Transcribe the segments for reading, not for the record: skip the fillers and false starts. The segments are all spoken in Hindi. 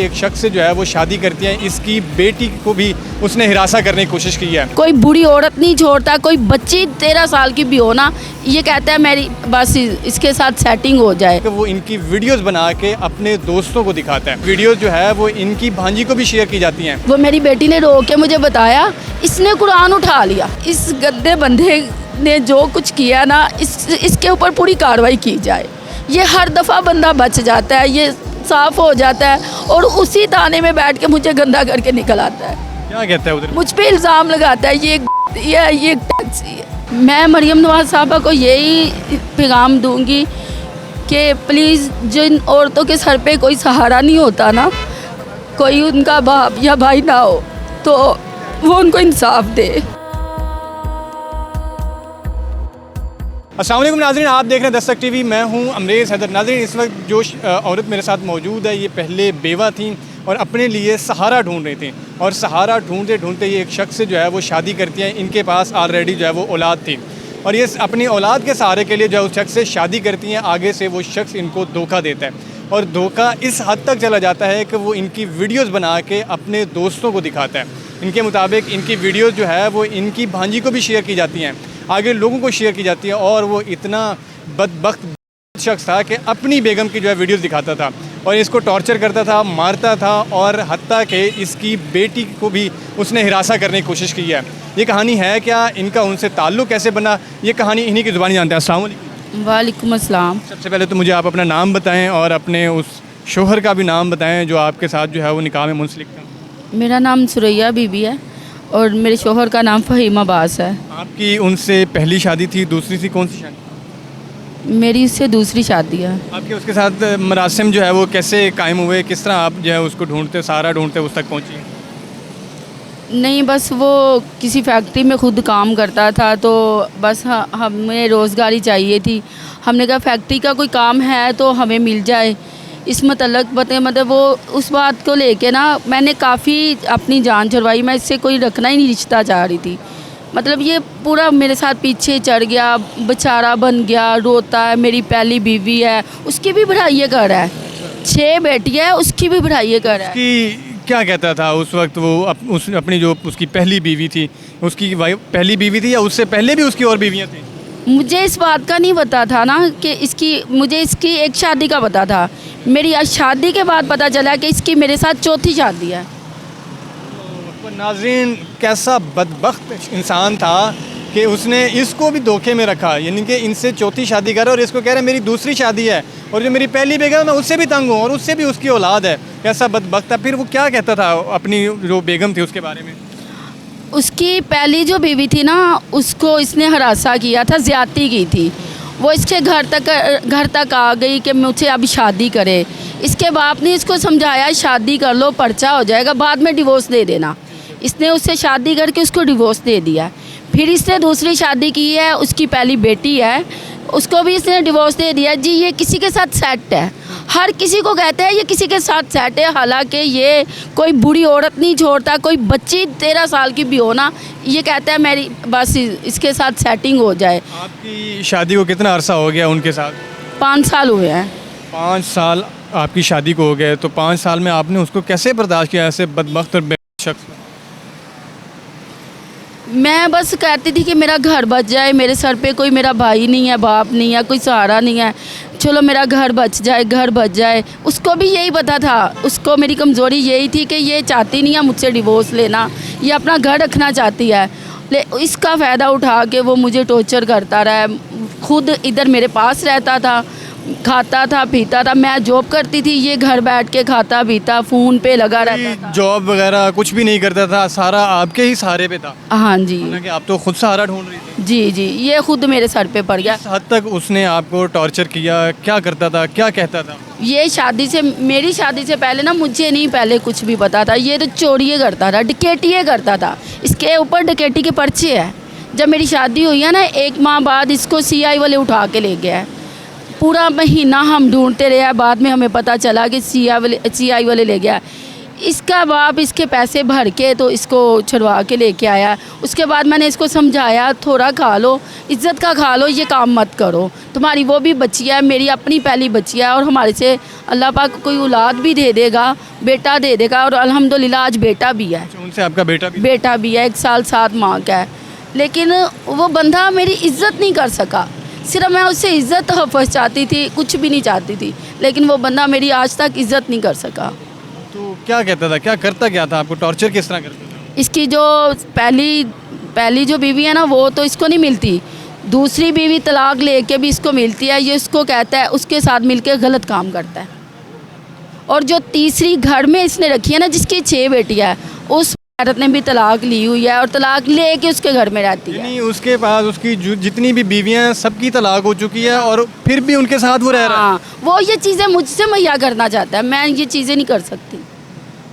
एक शख्स से जो है वो शादी करती है, इसकी बेटी को भी उसने हिरासा करने की कोशिश की है। कोई बुरी औरत नहीं छोड़ता, कोई बच्ची 13 साल की भी हो ना, ये कहता है मेरी बस इसके साथ सेटिंग हो जाए। कि वो इनकी वीडियोस बना के अपने दोस्तों को दिखाता है। वीडियोस जो है वो इनकी भांजी को भी शेयर की जाती हैं। वो मेरी बेटी ने रो के मुझे बताया, इसने कुरान उठा लिया। इस गंदे बंदे ने जो कुछ किया ना, इसके ऊपर पूरी कार्रवाई की जाए। ये हर दफ़ा बंदा बच जाता है, ये साफ़ हो जाता है और उसी थाने में बैठ के मुझे गंदा करके निकल आता है। क्या कहता है उधर? मुझ पे इल्ज़ाम लगाता है ये टैक्सी है। मैं मरियम नवाज़ साहबा को यही पैगाम दूंगी कि प्लीज़ जिन औरतों के सर पे कोई सहारा नहीं होता ना, कोई उनका बाप या भाई ना हो, तो वो उनको इंसाफ दे। अस्सलाम वालेकुम नाज़रीन, आप देख रहे हैं दस्तक टीवी। मैं हूं अमरेज़ हैदर। नाज़रीन, इस वक्त जो औरत मेरे साथ मौजूद है, ये पहले बेवा थी और अपने लिए सहारा ढूंढ रही थी, और सहारा ढूंढते ढूंढते ये एक शख्स से जो है वो शादी करती हैं। इनके पास ऑलरेडी जो है वो औलाद थी, और ये अपनी औलाद के सहारे के लिए जो है उस शख्स से शादी करती हैं। आगे से वो शख्स इनको धोखा देता है, और धोखा इस हद तक चला जाता है कि वो इनकी वीडियोज़ बना के अपने दोस्तों को दिखाता है। इनके मुताबिक इनकी वीडियोज़ जो है वो इनकी भांजी को भी शेयर की जाती हैं, आगे लोगों को शेयर की जाती है, और वो इतना बदबख्त शख्स था कि अपनी बेगम की जो है वीडियोस दिखाता था और इसको टॉर्चर करता था, मारता था, और हत्ता कि इसकी बेटी को भी उसने हिरासा करने की कोशिश की है। ये कहानी है क्या, इनका उनसे ताल्लुक़ कैसे बना, ये कहानी इन्हीं की ज़ुबानी जानते हैं। अस्सलाम वालेकुम। वालेकुम अस्सलाम। सबसे पहले तो मुझे आप अपना नाम बताएँ और अपने उस शोहर का भी नाम बताएँ जो आपके साथ जो है वो निकाह में मुंसलिक था। मेरा नाम सुरैया बीबी है और मेरे शोहर का नाम फ़हीम अब्बास है। आपकी उनसे पहली शादी थी, दूसरी थी, कौन सी शादी? मेरी उससे दूसरी शादी है। आपके उसके साथ मरासिम जो है वो कैसे कायम हुए, किस तरह आप जो है उसको ढूंढते, सहारा ढूंढते उस तक पहुँची? नहीं, बस वो किसी फैक्ट्री में खुद काम करता था, तो बस हमें रोज़गारी चाहिए थी। हमने कहा फैक्ट्री का कोई काम है तो हमें मिल जाए, इस मतलब वो उस बात को लेके ना मैंने काफ़ी अपनी जान छुड़वाई। मैं इससे कोई रखना ही नहीं रिश्ता चाह रही थी। मतलब ये पूरा मेरे साथ पीछे चढ़ गया, बेचारा बन गया, रोता है। मेरी पहली बीवी है, उसकी भी बढ़ाइए कर रहा है, 6 बेटियाँ है, उसकी भी बढ़ाइए कर रहा है। उसकी क्या कहता था उस वक्त वो अपनी जो उसकी पहली बीवी थी, उसकी पहली बीवी थी या उससे पहले भी उसकी और बीवियाँ थी? मुझे इस बात का नहीं पता था ना कि मुझे इसकी एक शादी का पता था। मेरी शादी के बाद पता चला कि इसकी मेरे साथ चौथी शादी है। तो नाज़रीन, कैसा बदबख्त इंसान था कि उसने इसको भी धोखे में रखा, यानी कि इनसे चौथी शादी कर, और इसको कह रहा है मेरी दूसरी शादी है, और जो मेरी पहली बेगम है उससे भी तंग हूँ और उससे भी उसकी औलाद है। कैसा बदबख्त था। फिर वो क्या कहता था अपनी जो बेगम थी उसके बारे में? उसकी पहली जो बीवी थी ना, उसको इसने हरासा किया था, ज़्यादती की थी। वो इसके घर तक आ गई कि मुझसे अब शादी करे। इसके बाप ने इसको समझाया शादी कर लो, पर्चा हो जाएगा, बाद में डिवोर्स दे देना। इसने उससे शादी करके उसको डिवोर्स दे दिया। फिर इसने दूसरी शादी की है, उसकी पहली बेटी है, उसको भी इसने डिवोर्स दे दिया। जी, ये किसी के साथ सेट है, हर किसी को कहते हैं ये किसी के साथ सेट है, हालांकि ये कोई बुरी औरत नहीं छोड़ता। कोई बच्ची 13 साल की भी हो ना, ये कहता है मेरी बस इसके साथ सेटिंग हो जाए। आपकी शादी को कितना अरसा हो गया उनके साथ? 5 साल हुए हैं। 5 साल आपकी शादी को हो गए, तो 5 साल में आपने उसको कैसे बर्दाश्त किया, ऐसे बदबख्त और शख्स? मैं बस कहती थी कि मेरा घर बच जाए, मेरे सर पे कोई मेरा भाई नहीं है, बाप नहीं है, कोई सहारा नहीं है, चलो मेरा घर बच जाए, घर बच जाए। उसको भी यही पता था, उसको मेरी कमज़ोरी यही थी कि ये चाहती नहीं है मुझसे डिवोर्स लेना, ये अपना घर रखना चाहती है। इसका फ़ायदा उठा के वो मुझे टॉर्चर करता रहा। खुद इधर मेरे पास रहता था, खाता था, पीता था। मैं जॉब करती थी, ये घर बैठ के खाता पीता, फ़ोन पे लगा रहता था। जॉब वगैरह कुछ भी नहीं करता था, सारा आपके ही सहारे पे था? हाँ जी। कि आप तो खुद सहारा ढूंढ रही थी? जी जी, ये खुद मेरे सर पे पड़ गया। इस हद तक उसने आपको टॉर्चर किया? क्या करता था, क्या कहता था? ये मेरी शादी से पहले ना, मुझे नहीं पहले कुछ भी पता था। ये तो चोरियाँ करता था, डकैतियाँ करता था। इसके ऊपर डकैती के पर्चे हैं। जब मेरी शादी हुई है ना, 1 माह बाद इसको CI वाले उठा के ले गया है। पूरा महीना हम ढूंढते रहे, बाद में हमें पता चला कि CI वाले ले गया। इसका बाप इसके पैसे भर के तो इसको छुड़वा के लेके आया। उसके बाद मैंने इसको समझाया, थोड़ा खा लो, इज्जत का खा लो, ये काम मत करो, तुम्हारी वो भी बच्ची है, मेरी अपनी पहली बच्ची है, और हमारे से अल्लाह पाक कोई औलाद भी दे देगा, बेटा दे देगा, और अल्हम्दुलिल्लाह आज बेटा भी है। उनसे आपका बेटा भी है, 1 साल 7 माह का है। लेकिन वो बंदा मेरी इज्जत नहीं कर सका। सिर्फ मैं उससे इज्जत हफ़ चाहती थी, कुछ भी नहीं चाहती थी, लेकिन वो बंदा मेरी आज तक इज्जत नहीं कर सका। तो क्या कहता था, क्या करता क्या था, आपको टॉर्चर किस तरह करता था? इसकी जो पहली जो बीवी है ना, वो तो इसको नहीं मिलती, दूसरी बीवी तलाक लेके भी इसको मिलती है। ये इसको कहता है उसके साथ मिलके गलत काम करता है। और जो तीसरी घर में इसने रखी है ना, जिसकी 6 बेटियाँ है, उस औरत ने भी तलाक ली हुई है और तलाक लेके उसके घर में रहती है। यानी उसके पास उसकी जितनी भी बीवियां हैं सबकी तलाक हो चुकी है और फिर भी उनके साथ वो रह रहा है। हाँ, वो ये चीज़ें मुझसे मुहैया करना चाहता है, मैं ये चीज़ें नहीं कर सकती।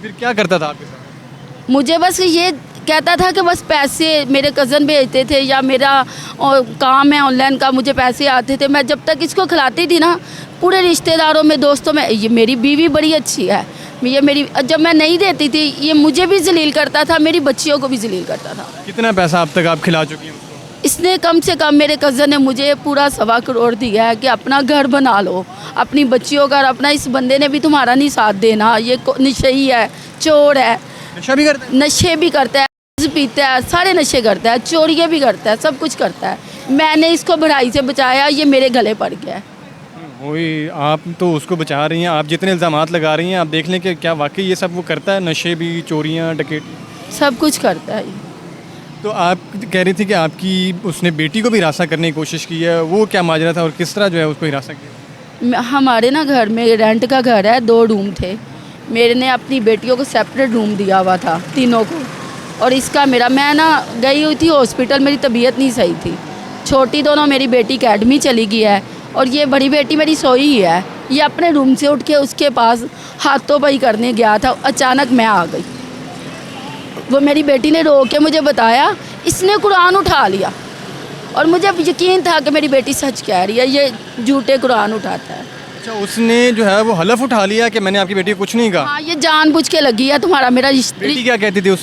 फिर क्या करता था आपके साथ? मुझे बस ये कहता था कि बस पैसे मेरे कज़न भेजते थे, या मेरा काम है ऑनलाइन का, मुझे पैसे आते थे। मैं जब तक इसको खिलाती थी ना, पूरे रिश्तेदारों में, दोस्तों में, ये मेरी बीवी बड़ी अच्छी है, ये मेरी, जब मैं नहीं देती थी ये मुझे भी जलील करता था, मेरी बच्चियों को भी जलील करता था। कितना पैसा अब तक आप खिला चुकी हैं उसको? इसने कम से कम, मेरे कज़न ने मुझे पूरा 1.25 करोड़ दिया है कि अपना घर बना लो, अपनी बच्चियों का, अपना। इस बंदे ने भी तुम्हारा नहीं साथ देना, ये नशेई है, चोर है, नशा भी करता है? नशे भी करता है, पीता है, सारे नशे करता है, चोरियाँ भी करता है, सब कुछ करता है। मैंने इसको बढ़ाई से बचाया, ये मेरे गले पड़ गया है। वही, आप तो उसको बचा रही हैं, आप जितने इल्ज़ामात लगा रही हैं, आप देख लें कि क्या वाकई ये सब वो करता है, नशे भी, चोरियाँ, डकैती, सब कुछ करता है। तो आप कह रही थी कि आपकी उसने बेटी को भी हिरासत करने की कोशिश की है, वो क्या माजरा था और किस तरह जो है उसको हिरासत किया? हमारे ना घर में रेंट का घर है, 2 रूम थे, मेरे ने अपनी बेटियों को सेपरेट रूम दिया हुआ था, तीनों को, और इसका मेरा, मैं ना गई हुई थी हॉस्पिटल, मेरी तबीयत नहीं सही थी, छोटी दोनों मेरी बेटी अकेडमी चली गई है, और ये बड़ी बेटी मेरी सोई ही है। ये अपने रूम से उठ के उसके पास हाथों पाई करने गया था, अचानक मैं आ गई। वो मेरी बेटी ने रो के मुझे बताया, इसने कुरान उठा लिया, और मुझे यकीन था कि मेरी बेटी सच कह रही है, ये झूठे कुरान उठाता है। अच्छा, उसने जो है वो हलफ उठा लिया कि मैंने आपकी बेटी को कुछ नहीं कहा? हाँ, ये जानबूझ के लगी है, तुम्हारा मेरा बेटी क्या कहती थी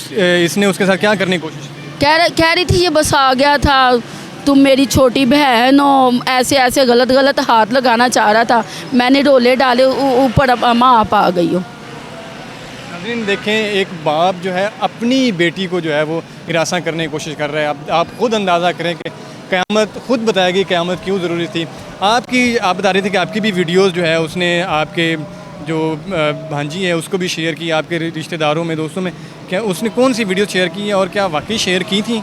इसने उसके साथ क्या करने की कोशिश की? कह रही थी ये बस आ गया था, तुम मेरी छोटी बहन हो, ऐसे ऐसे गलत हाथ लगाना चाह रहा था, मैंने रोले डाले, ऊपर अम्मा आप आ गई हो। नाज़रीन देखें, एक बाप जो है अपनी बेटी को जो है वो हिरासा करने की कोशिश कर रहा है। अब आप खुद अंदाज़ा करें कि क़यामत खुद बताएगी क़यामत क्यों ज़रूरी थी। आप बता रही थी कि आपकी भी वीडियोस जो है उसने आपके जो भांजी है उसको भी शेयर की, आपके रिश्तेदारों में, दोस्तों में। क्या उसने कौन सी वीडियो शेयर की है और क्या वाकई शेयर की थी?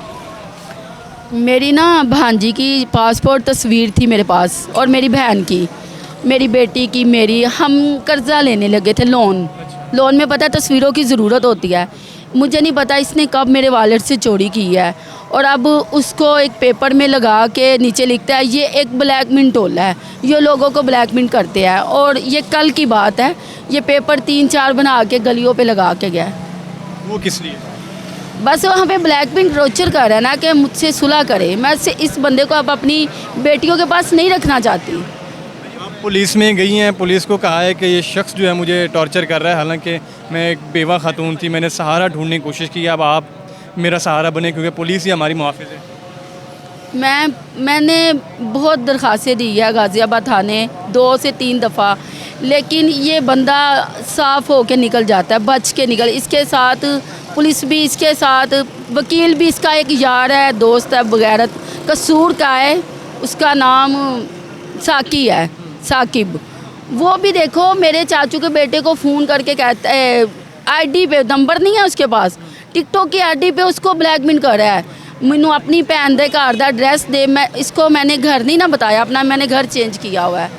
मेरी ना भांजी की पासपोर्ट तस्वीर थी मेरे पास, और मेरी बहन की, मेरी बेटी की, मेरी, हम कर्ज़ा लेने लगे थे, लोन में पता है तस्वीरों की ज़रूरत होती है। मुझे नहीं पता इसने कब मेरे वॉलेट से चोरी की है, और अब उसको एक पेपर में लगा के नीचे लिखता है ये एक ब्लैकमेल टोला है, ये लोगों को ब्लैकमेल करते हैं। और ये कल की बात है, ये पेपर 3-4 बना के गलियों पे लगा के गया। वो किस लिए? बस वहाँ पे ब्लैकमेल टॉर्चर कर रहा है ना, कि मुझसे सुलह करे। मैं इस बंदे को अब अपनी बेटियों के पास नहीं रखना चाहती। आप पुलिस में गई हैं, पुलिस को कहा है कि ये शख्स जो है मुझे टॉर्चर कर रहा है, हालांकि मैं एक बेवा खातून थी, मैंने सहारा ढूंढने की कोशिश की, अब आप मेरा सहारा बने क्योंकि पुलिस ही हमारी मुहाफ़िज़ है। मैंने बहुत दरख्वास्तें दी है गाज़ियाबाद थाने 2 से 3 दफ़ा, लेकिन ये बंदा साफ़ होके निकल जाता है, बच के निकल। इसके साथ पुलिस भी, इसके साथ वकील भी, इसका एक यार है, दोस्त है, बगैरत, कसूर का है, उसका नाम साकी है, साकिब। वो भी देखो मेरे चाचू के बेटे को फ़ोन करके कहता है, आईडी पे नंबर नहीं है उसके पास, टिकटॉक की आईडी पे उसको ब्लैकमेल कर रहा है, मैनू अपनी भैन दे घर दा एड्रैस दे। मैंने घर नहीं ना बताया अपना, मैंने घर चेंज किया हुआ है,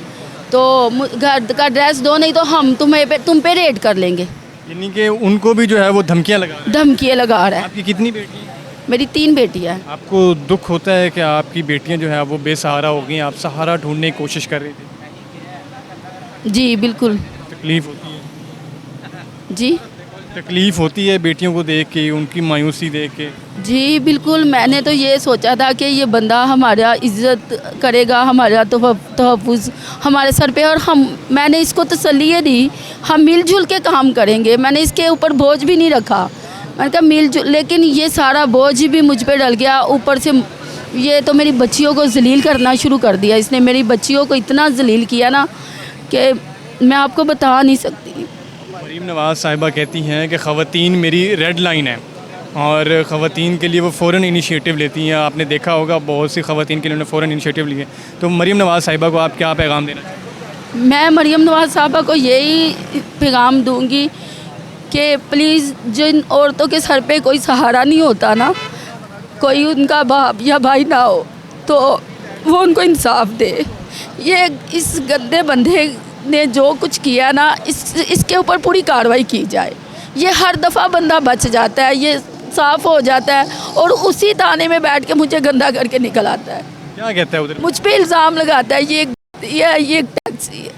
तो घर का एड्रेस दो, नहीं तो हम तुम पे रेड कर लेंगे। यानी कि उनको भी जो है वो धमकियाँ लगा रहा है। आपकी कितनी बेटी है? मेरी 3 बेटी है। आपको दुख होता है कि आपकी बेटियां जो है वो बेसहारा हो गई, आप सहारा ढूंढने की कोशिश कर रही थी? जी बिल्कुल तकलीफ़ होती है? जी। तकलीफ़ होती है बेटियों को देख के, उनकी मायूसी देख के? जी बिल्कुल, मैंने तो ये सोचा था कि ये बंदा हमारा इज़्ज़त करेगा, हमारा तहफ़्फ़ुज़ हमारे सर पे, और मैंने इसको तसल्ली ये दी, हम मिलजुल के काम करेंगे। मैंने इसके ऊपर बोझ भी नहीं रखा, मैंने कहा मिलजुल, लेकिन ये सारा बोझ भी मुझ पे डल गया। ऊपर से ये तो मेरी बच्चियों को ज़लील करना शुरू कर दिया, इसने मेरी बच्चियों को इतना ज़लील किया ना कि मैं आपको बता नहीं सकती। मरीम नवाज़ साहिबा कहती हैं कि ख़वातीन मेरी रेड लाइन है, और ख़वातीन के लिए वो फ़ौरन इनिशिएटिव लेती हैं। आपने देखा होगा बहुत सी ख़वातीन के लिए उन्होंने फ़ौरन इनिशिएटिव लिए। तो मरीम नवाज़ साहिबा को आप क्या पैगाम देना चाहेंगे? मैं मरीम नवाज़ साहबा को यही पैगाम दूंगी कि प्लीज़ जिन औरतों के सर पे कोई सहारा नहीं होता ना, कोई उनका बाप या भाई ना हो, तो वो उनको इंसाफ दे। ये इस गंदे बंदे ने जो कुछ किया ना, इसके ऊपर पूरी कार्रवाई की जाए। ये हर दफ़ा बंदा बच जाता है, ये साफ़ हो जाता है, और उसी ताने में बैठ के मुझे गंदा करके निकल आता है। क्या कहता है उधर? मुझ पे इल्ज़ाम लगाता है, ये टैक्सी है,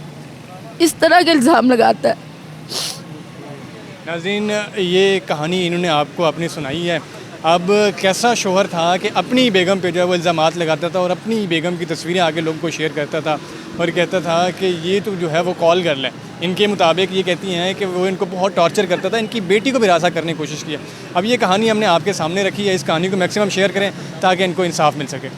इस तरह के इल्ज़ाम लगाता है। नाज़रीन, ये कहानी इन्होंने आपको अपनी सुनाई है। अब कैसा शोहर था कि अपनी बेगम पे जो है वो इल्ज़ामात लगाता था और अपनी बेगम की तस्वीरें आगे लोगों को शेयर करता था और कहता था कि ये तो जो है वो कॉल कर लें। इनके मुताबिक ये कहती हैं कि वो इनको बहुत टॉर्चर करता था, इनकी बेटी को भी रासा करने की कोशिश की है। अब ये कहानी हमने आपके सामने रखी है, इस कहानी को मैक्सिमम शेयर करें ताकि इनको इंसाफ मिल सके।